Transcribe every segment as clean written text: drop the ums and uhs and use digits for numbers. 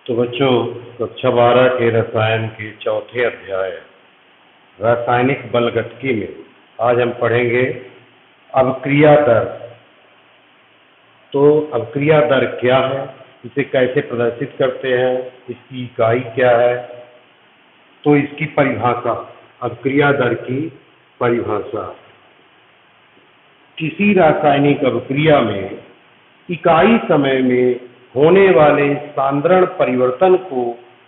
तो बच्चों, कक्षा 12 के रसायन के चौथे अध्याय रासायनिक बलगतिकी में आज हम पढ़ेंगे अवक्रिया दर। तो अवक्रिया दर क्या है, इसे कैसे प्रदर्शित करते हैं, इसकी इकाई क्या है, तो इसकी परिभाषा, अवक्रिया दर की परिभाषा। किसी रासायनिक अवक्रिया में इकाई समय में होने वाले सांद्रण परिवर्तन को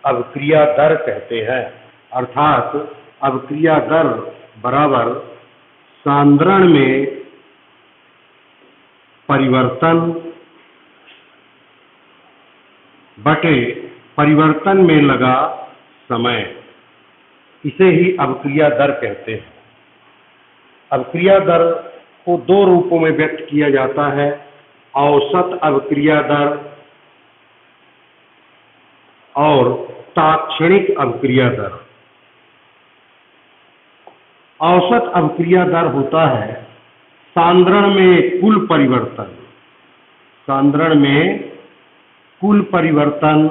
अवक्रिया दर कहते हैं। अर्थात अवक्रिया दर बराबर सांद्रण में परिवर्तन बटे परिवर्तन में लगा समय, इसे ही अवक्रिया दर कहते हैं। अवक्रिया दर को दो रूपों में व्यक्त किया जाता है, औसत अवक्रिया दर और ताक्षणिक अवक्रिया दर। औसत अवक्रिया दर होता है सांद्रण में कुल परिवर्तन, सांद्रण में कुल परिवर्तन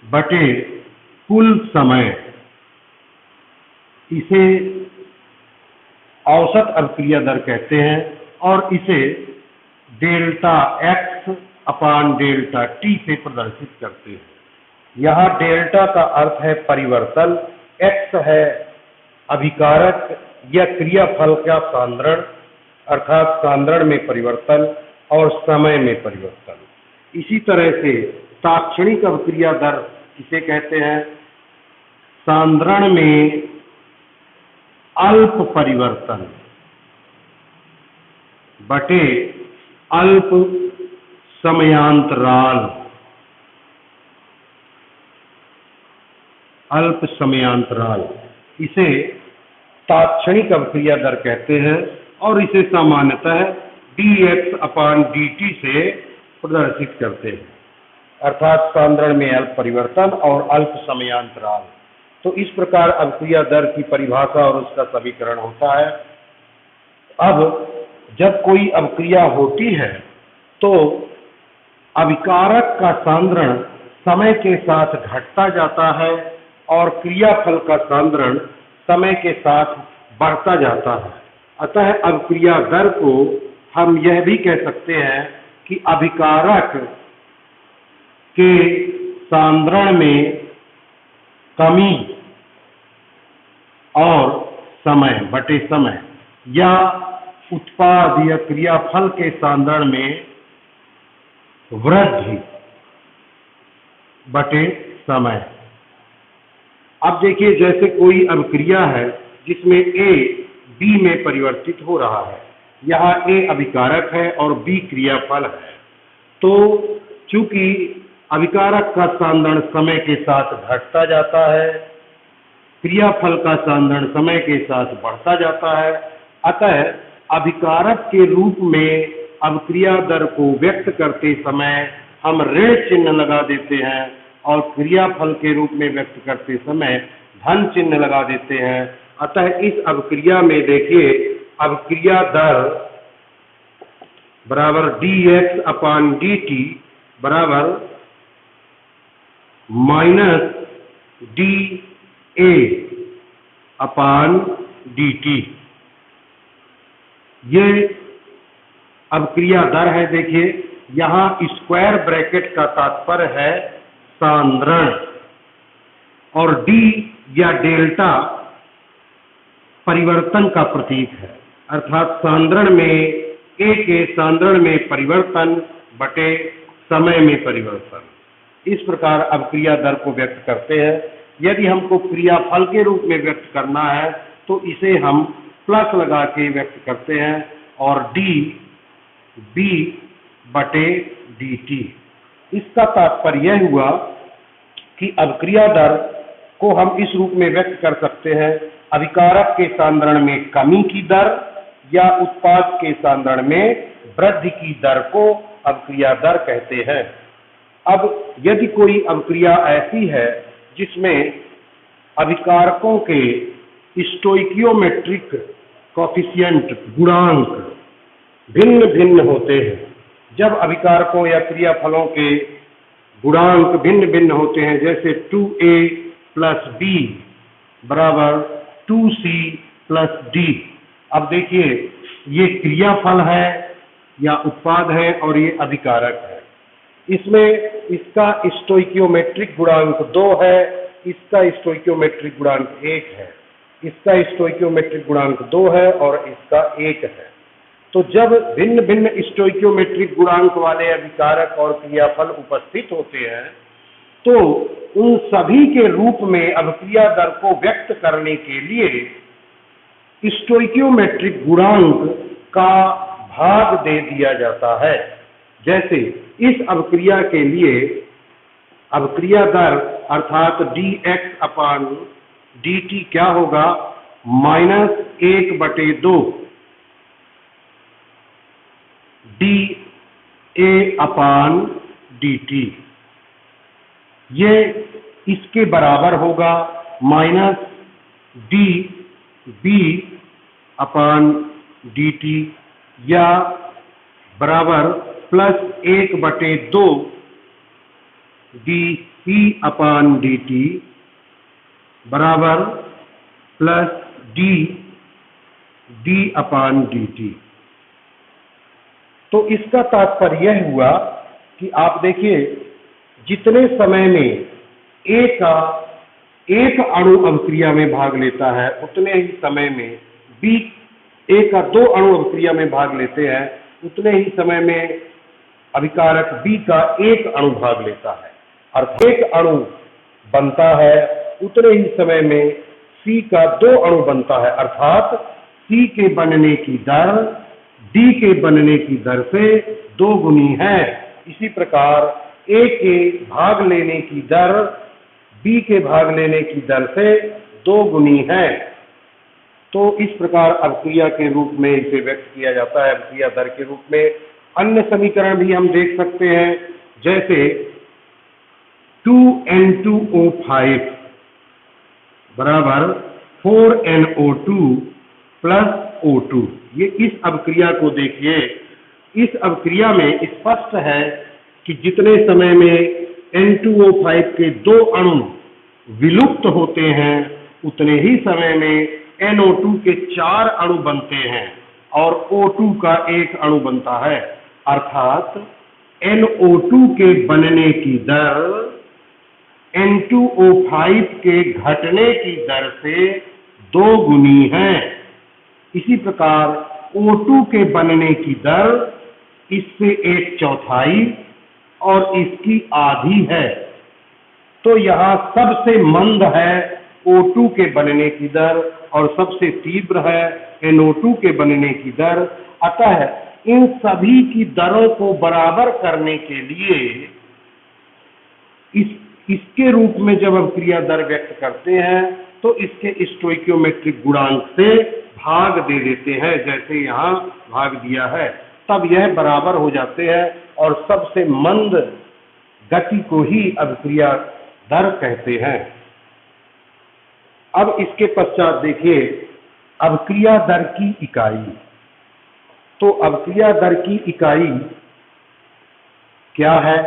बटे कुल समय, इसे औसत अवक्रिया दर कहते हैं और इसे डेल्टा x अपान डेल्टा t से प्रदर्शित करते हैं। यहाँ डेल्टा का अर्थ है परिवर्तन, x है अभिकारक या क्रियाफल का सांद्रण अर्थात सांद्रण में परिवर्तन और समय में परिवर्तन। इसी तरह से ताक्षणिक अवक्रिया दर किसे कहते हैं, सांद्रण में अल्प परिवर्तन बटे अल्प समयांतराल, अल्प समयांतराल, इसे ताक्षणिक अवक्रिया दर कहते हैं और इसे सामान्यतः dx अपान dt से प्रदर्शित करते हैं। अर्थात सांद्रण में अल्प परिवर्तन और अल्प समयांतराल। तो इस प्रकार अवक्रिया दर की परिभाषा और उसका समीकरण होता है। अब जब कोई अवक्रिया होती है तो अभिकारक का सांद्रण समय के साथ घटता जाता है और क्रियाफल का सांद्रण समय के साथ बढ़ता जाता है। अतः अवक्रिया दर को हम यह भी कह सकते हैं कि अभिकारक के सांद्रण में कमी और समय बटे समय, या उत्पाद या क्रियाफल के सांद्रण में वृद्धि बटे समय। अब देखिए, जैसे कोई अवक्रिया है जिसमें A B में परिवर्तित हो रहा है, यहाँ A अभिकारक है और B क्रियाफल है, तो चूंकि अभिकारक का सांद्रण समय के साथ घटता जाता है, क्रियाफल का सांद्रण समय के साथ बढ़ता जाता है, अतः अभिकारक के रूप में अवक्रिया दर को व्यक्त करते समय हम ऋण चिन्ह लगा देते हैं और क्रियाफल के रूप में व्यक्त करते समय धन चिन्ह लगा देते हैं। अतः इस अवक्रिया में देखिए, अवक्रिया दर बराबर dx अपान dt बराबर माइनस dA अपान dt, ये अवक्रिया दर है। देखिए, यहाँ स्क्वायर ब्रैकेट का तात्पर्य है सांद्रण और D या डेल्टा परिवर्तन का प्रतीक है। अर्थात सांद्रण में A के सांद्रण में परिवर्तन बटे समय में परिवर्तन। इस प्रकार अवक्रिया दर को व्यक्त करते हैं। यदि हमको क्रियाफल के रूप में व्यक्त करना है तो इसे हम प्लस लगा के व्यक्त करते हैं और D B बटे dt। इसका तात्पर्य यह हुआ कि अवक्रिया दर को हम इस रूप में व्यक्त कर सकते हैं, अभिकारक के सांद्रण में कमी की दर या उत्पाद के सांद्रण में वृद्धि की दर को अवक्रिया दर कहते हैं। अब यदि कोई अवक्रिया ऐसी है जिसमें अभिकारकों के स्टोइकियोमेट्रिक कोफिशिएंट गुणांक भिन्न भिन्न होते हैं, जब अभिकारकों या क्रियाफलों के गुणांक भिन्न भिन्न होते हैं, जैसे 2a प्लस बी बराबर 2c प्लस डी। अब देखिए ये क्रियाफल है या उत्पाद है और ये अभिकारक है। इसमें इसका स्टोइकियोमेट्रिक गुणांक 2 है, इसका स्टोइकियोमेट्रिक गुणांक 1 है, इसका स्टोइकियोमेट्रिक गुणांक 2 है और इसका 1 है। तो जब भिन्न भिन्न स्टोइकियोमेट्रिक गुणांक वाले अभिकारक और क्रियाफल उपस्थित होते हैं तो उन सभी के रूप में अभिक्रिया दर को व्यक्त करने के लिए स्टोइकियोमेट्रिक गुणांक का भाग दे दिया जाता है। जैसे इस अभिक्रिया के लिए अभिक्रिया दर अर्थात dx अपान dt क्या होगा, -1/2 dA अपान dt। ये इसके बराबर होगा -dB अपान dt या बराबर +1/2 dC अपान dt बराबर +d अपान dt। तो इसका तात्पर्य यह हुआ कि आप देखिए जितने समय में A का एक अणु अभिक्रिया में भाग लेता है उतने ही समय में A का 2 अणु अभिक्रिया में भाग लेते हैं, उतने ही समय में अभिकारक B का 1 अणु भाग लेता है। अर्थात 1 अणु बनता है उतने ही समय में C का 2 अणु बनता है, अर्थात C के बनने की दर D के बनने की दर से 2 गुनी है। इसी प्रकार A के भाग लेने की दर B के भाग लेने की दर से 2 गुनी है। तो इस प्रकार अभिक्रिया के रूप में इसे व्यक्त किया जाता है, अभिक्रिया दर के रूप में। अन्य समीकरण भी हम देख सकते हैं, जैसे 2N2O5 बराबर 4NO2 प्लस O2। ये इस अभिक्रिया को देखिए, इस अभिक्रिया में स्पष्ट है कि जितने समय में N2O5 के 2 अणु विलुप्त होते हैं उतने ही समय में NO2 के 4 अणु बनते हैं और O2 का 1 अणु बनता है। अर्थात NO2 के बनने की दर N2O5 के घटने की दर से 2 गुनी है। इसी प्रकार O2 के बनने की दर इससे 1/4 और इसकी आधी है। तो यहाँ सबसे मंद है O2 के बनने की दर और सबसे तीव्र है NO2 के बनने की दर। अतः इन सभी की दरों को बराबर करने के लिए इसके रूप में जब अभिक्रिया दर व्यक्त करते हैं तो इसके स्टोइकियोमेट्रिक गुणांक से भाग दे देते हैं, जैसे यहाँ भाग दिया है, तब यह बराबर हो जाते हैं और सबसे मंद गति को ही अभिक्रिया दर कहते हैं। अब इसके पश्चात देखिए अभिक्रिया दर की इकाई। तो अभिक्रिया दर की इकाई क्या है?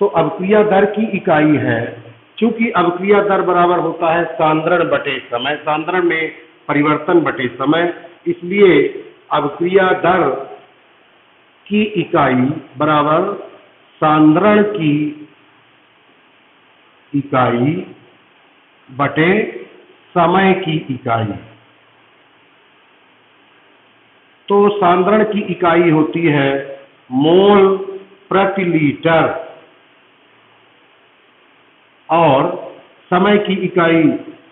तो अभिक्रिया दर की इकाई है, चूंकि अभिक्रिया दर बराबर होता है सांद्रण बटे समय, सांद्रण में परिवर्तन बटे समय, इसलिए अभिक्रिया दर की इकाई बराबर सांद्रण की इकाई बटे समय की इकाई। तो सांद्रण की इकाई होती है मोल प्रति लीटर और समय की इकाई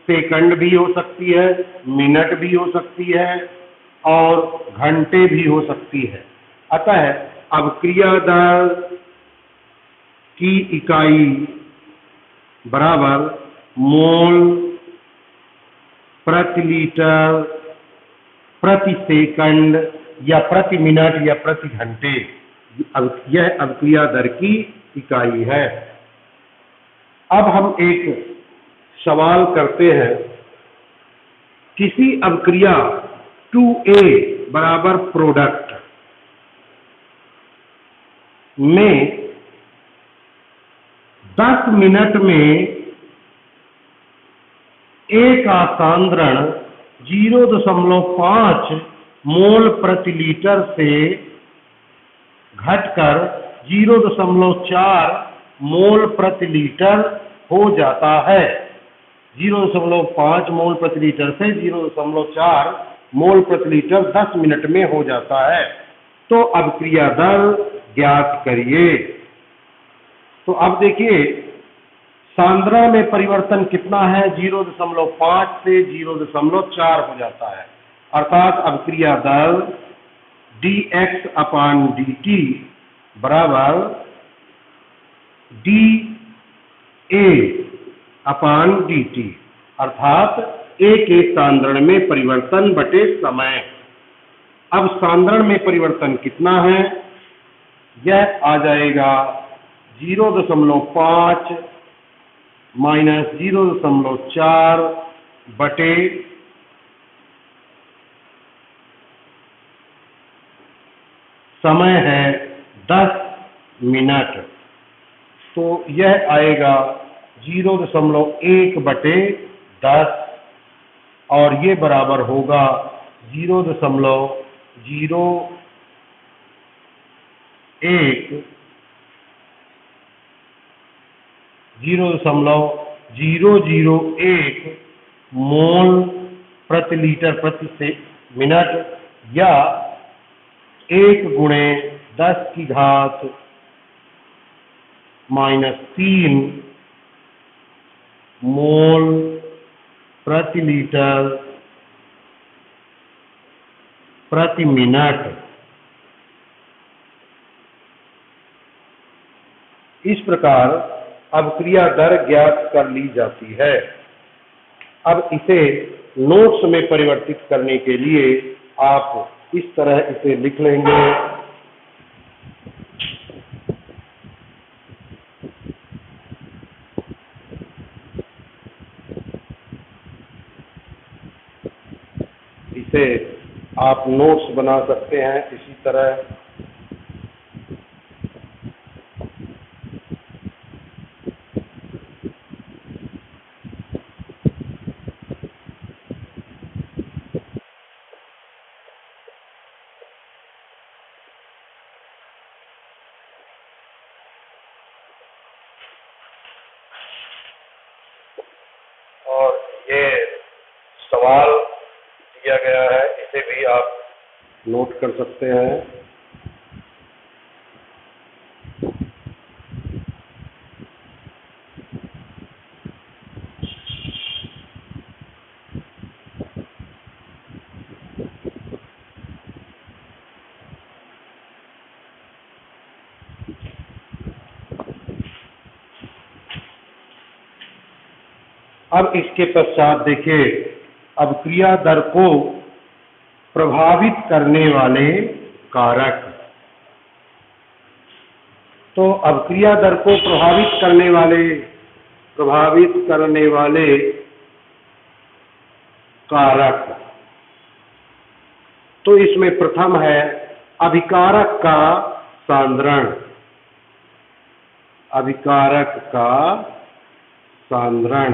सेकंड भी हो सकती है, मिनट भी हो सकती है और घंटे भी हो सकती है। अतः अभिक्रिया दर की इकाई बराबर मोल प्रति लीटर प्रति सेकंड या प्रति मिनट या प्रति घंटे, यह अभिक्रिया दर की इकाई है। अब हम एक सवाल करते हैं, किसी अभिक्रिया 2A बराबर प्रोडक्ट में 10 मिनट में A का सांद्रण 0.5 मोल प्रति लीटर से घटकर 0.4 मोल प्रति लीटर हो जाता है। 0.5 मोल प्रति लीटर से 0.4 मोल प्रति लीटर 10 मिनट में हो जाता है। तो अब क्रिया दर ज्ञात करिए। तो अब देखिए सांद्रण में परिवर्तन कितना है, 0.5 से 0.4 हो जाता है। अर्थात अब क्रिया दर dx अपान dt बराबर dA अपान dt, अर्थात A के सांद्रण में परिवर्तन बटे समय। अब सांद्रण में परिवर्तन कितना है, यह आ जाएगा 0.5 माइनस 0.4 बटे समय है 10 मिनट। तो यह आएगा 0.1 बटे 10 और ये बराबर होगा 0.001 मोल प्रति लीटर प्रति मिनट या 1 गुणे 10 की घात -3 मोल प्रति लीटर प्रति मिनट। इस प्रकार अब क्रिया दर ज्ञात कर ली जाती है। अब इसे नोट्स में परिवर्तित करने के लिए आप इस तरह इसे लिख लेंगे। इसे आप नोट्स बना सकते हैं इसी तरह। और ये सवाल दिया गया है, इसे भी आप नोट कर सकते हैं। अब इसके पश्चात देखिए, अब क्रिया दर को प्रभावित करने वाले कारक। तो अब क्रिया दर को प्रभावित करने वाले कारक। तो इसमें प्रथम है अभिकारक का सांद्रण। अभिकारक का सांद्रण।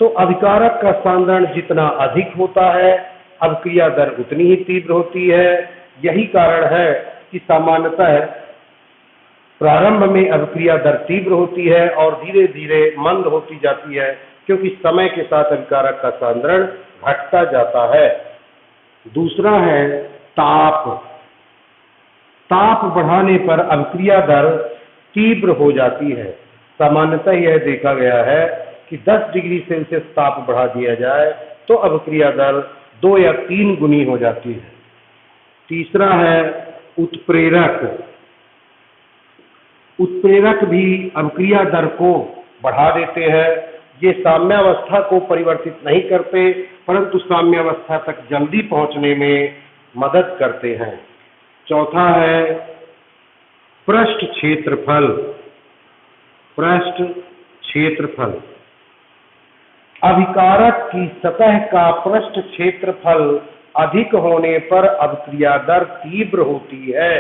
तो अभिकारक का सांद्रण जितना अधिक होता है, अभिक्रिया दर उतनी ही तीव्र होती है। यही कारण है कि सामान्यतः प्रारंभ में अभिक्रिया दर तीव्र होती है और धीरे धीरे मंद होती जाती है, क्योंकि समय के साथ अभिकारक का सांद्रण घटता जाता है। दूसरा है ताप। ताप बढ़ाने पर अभिक्रिया दर तीव्र हो जाती है। सामान्यतः यह देखा गया है कि 10 डिग्री सेल्सियस ताप बढ़ा दिया जाए तो अभिक्रिया दर 2 या 3 गुनी हो जाती है। तीसरा है उत्प्रेरक। उत्प्रेरक भी अभिक्रिया दर को बढ़ा देते हैं। ये साम्यावस्था को परिवर्तित नहीं करते, परंतु साम्यावस्था तक जल्दी पहुंचने में मदद करते हैं। चौथा है पृष्ठ क्षेत्रफल। पृष्ठ क्षेत्रफल। अभिकारक की सतह का पृष्ठ क्षेत्रफल अधिक होने पर अभिक्रिया दर तीव्र होती है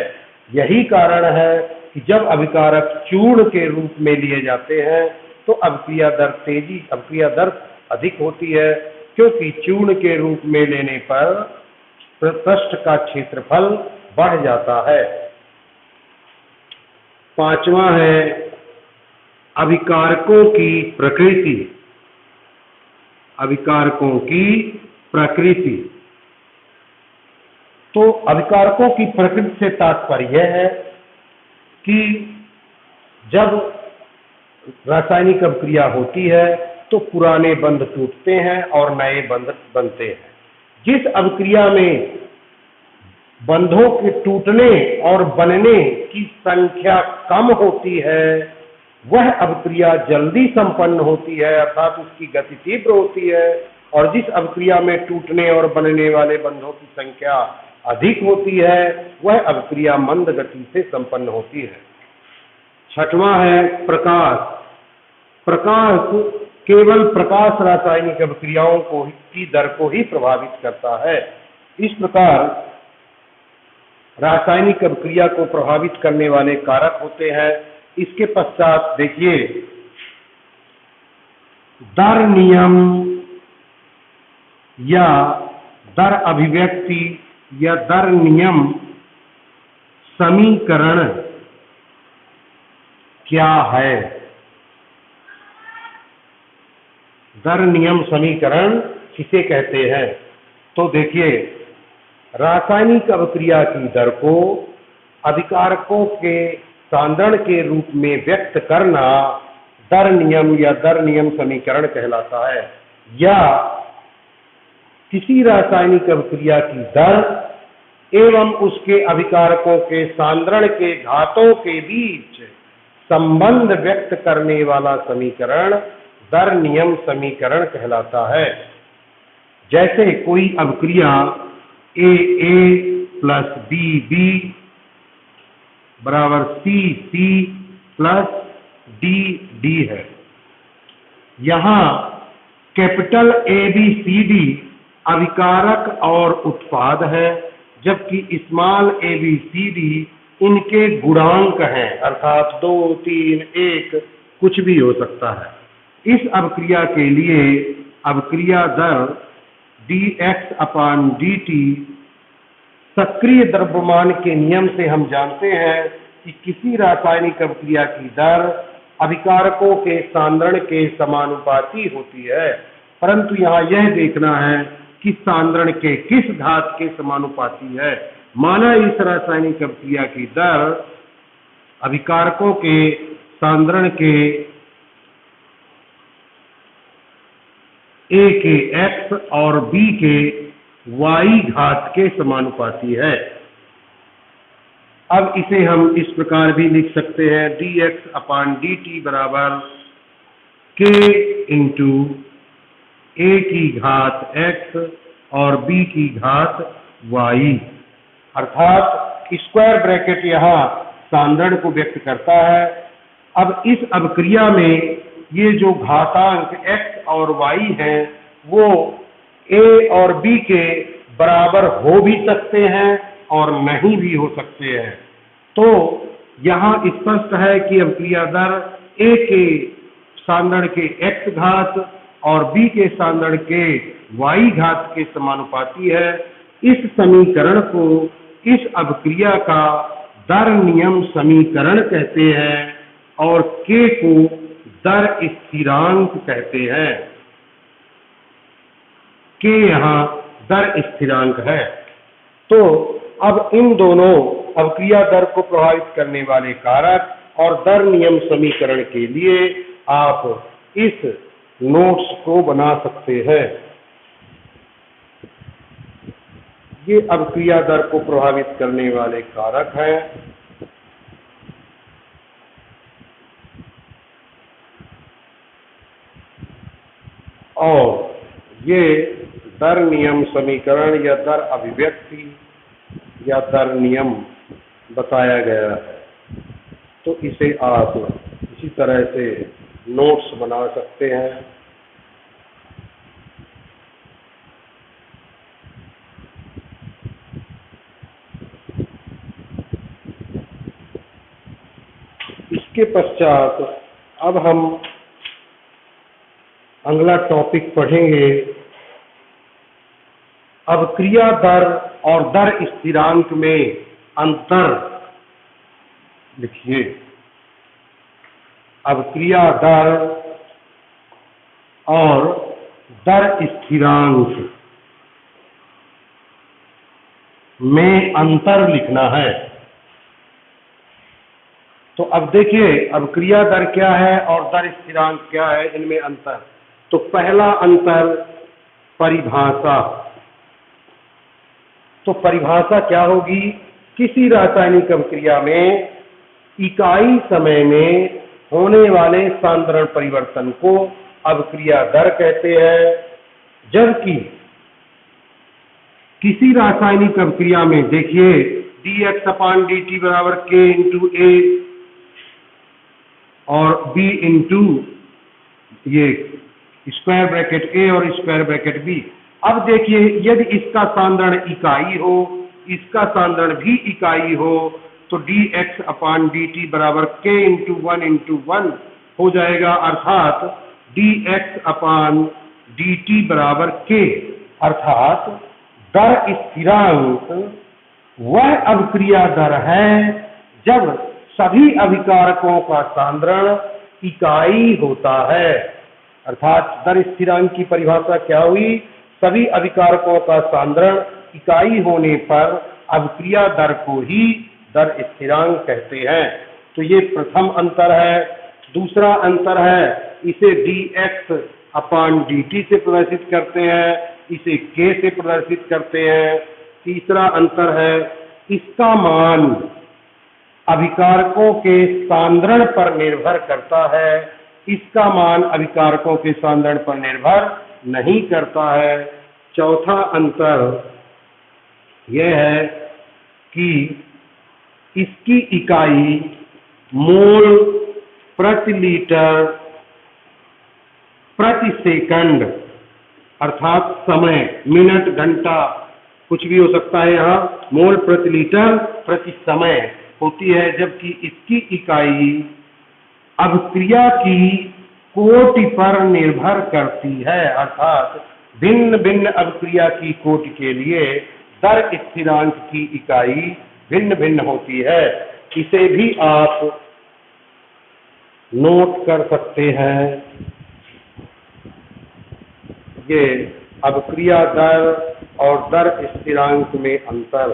यही कारण है कि जब अभिकारक चूर्ण के रूप में लिए जाते हैं तो अभिक्रिया दर अधिक होती है, क्योंकि चूर्ण के रूप में लेने पर पृष्ठ का क्षेत्रफल बढ़ जाता है। पांचवा है अभिकारकों की प्रकृति। अभिकारकों की प्रकृति, तो अभिकारकों की प्रकृति से तात्पर्य यह है कि जब रासायनिक अभिक्रिया होती है तो पुराने बंध टूटते हैं और नए बंध बनते हैं। जिस अभिक्रिया में बंधों के टूटने और बनने की संख्या कम होती है वह अभिक्रिया जल्दी संपन्न होती है, अर्थात उसकी गति तीव्र होती है, और जिस अभिक्रिया में टूटने और बनने वाले बंधों की संख्या अधिक होती है वह अभिक्रिया मंद गति से संपन्न होती है। छठवां है प्रकाश। प्रकाश केवल प्रकाश रासायनिक अभिक्रियाओं की दर को ही प्रभावित करता है। इस प्रकार रासायनिक अभिक्रिया को प्रभावित करने वाले कारक होते हैं। इसके पश्चात देखिए दर नियम या दर अभिव्यक्ति या दर नियम समीकरण क्या है। दर नियम समीकरण किसे कहते हैं? तो देखिए रासायनिक अभिक्रिया की दर को अभिकारकों के सांद्रण के रूप में व्यक्त करना दर नियम या दर नियम समीकरण कहलाता है। या किसी रासायनिक अभिक्रिया की दर एवं उसके अभिकारकों के सांद्रण के घातों के बीच संबंध व्यक्त करने वाला समीकरण दर नियम समीकरण कहलाता है। जैसे कोई अभिक्रिया AA प्लस BB बराबर CC प्लस DD है। यहाँ कैपिटल ABCD अभिकारक और उत्पाद है, जबकि स्मॉल ABCD इनके गुणांक हैं, अर्थात 2, 3, 1 कुछ भी हो सकता है। इस अभिक्रिया के लिए अभिक्रिया दर dx/dt सक्रिय द्रव्यमान के नियम से हम जानते हैं कि किसी रासायनिक अभिक्रिया की दर अभिकारकों के सांद्रण के समानुपाती होती है, परंतु यहाँ यह देखना है कि सांद्रण के किस घात के समानुपाती है। माना इस रासायनिक अभिक्रिया की दर अभिकारकों के सांद्रण के A के x और B के y घात के समानुपाती है। अब इसे हम इस प्रकार भी लिख सकते हैं dx/dt बराबर k इंटू A की घात x और B की घात y, अर्थात स्क्वायर ब्रैकेट यहाँ सांद्रण को व्यक्त करता है। अब इस अभिक्रिया में ये जो घातांक x और y हैं वो A और B के बराबर हो भी सकते हैं और नहीं भी हो सकते हैं। तो यहाँ स्पष्ट है कि अभिक्रिया दर A के सांद्रण के x घात और B के सांद्रण के y घात के समानुपाती है। इस समीकरण को इस अभिक्रिया का दर नियम समीकरण कहते हैं और K को दर स्थिरांक कहते हैं। K यहाँ दर स्थिरांक है। तो अब इन दोनों अभिक्रिया दर को प्रभावित करने वाले कारक और दर नियम समीकरण के लिए आप इस नोट्स को बना सकते हैं। ये अभिक्रिया दर को प्रभावित करने वाले कारक हैं। और ये दर नियम समीकरण या दर अभिव्यक्ति या दर नियम बताया गया है। तो इसे आप इसी तरह से नोट्स बना सकते हैं। इसके पश्चात अब हम अगला टॉपिक पढ़ेंगे। अब क्रिया दर और दर स्थिरांक में अंतर लिखिए। अब क्रिया दर और दर स्थिरांक में अंतर लिखना है। तो अब देखिए, अब क्रिया दर क्या है और दर स्थिरांक क्या है, इनमें अंतर। तो पहला अंतर परिभाषा। तो परिभाषा क्या होगी? किसी रासायनिक अभिक्रिया में इकाई समय में होने वाले सांद्रण परिवर्तन को अभिक्रिया दर कहते हैं, जबकि किसी रासायनिक अभिक्रिया में देखिए dx/dt बराबर k इंटू ए और b इंटू ये स्क्वायर ब्रैकेट a और स्क्वायर ब्रैकेट b। अब देखिए, यदि इसका सांद्रण इकाई हो, इसका सांद्रण भी इकाई हो, तो dx/dt बराबर k इंटू 1 इंटू 1 हो जाएगा, अर्थात dx/dt बराबर k। अर्थात दर स्थिरांक वह अभिक्रिया दर है जब सभी अभिकारकों का सांद्रण इकाई होता है। अर्थात दर स्थिरांक की परिभाषा क्या हुई? सभी अभिकारकों का सांद्रण इकाई होने पर अभिक्रिया दर को ही दर स्थिरांक कहते हैं। तो ये प्रथम अंतर है। दूसरा अंतर है, इसे dx/dt से प्रदर्शित करते हैं, इसे k से प्रदर्शित करते हैं। तीसरा अंतर है, इसका मान अभिकारकों के सांद्रण पर निर्भर करता है, इसका मान अभिकारकों के सांद्रण पर निर्भर नहीं करता है। चौथा अंतर यह है कि इसकी इकाई मोल प्रति लीटर प्रति सेकंड, अर्थात समय, मिनट, घंटा, कुछ भी हो सकता है, यहाँ मोल प्रति लीटर प्रति समय होती है, जबकि इसकी इकाई अभिक्रिया की कोटि पर निर्भर करती है। अर्थात भिन्न भिन्न अभिक्रिया की कोटि के लिए दर स्थिरांक की इकाई भिन्न भिन्न होती है। इसे भी आप नोट कर सकते हैं। ये अभिक्रिया दर और दर स्थिरांक में अंतर।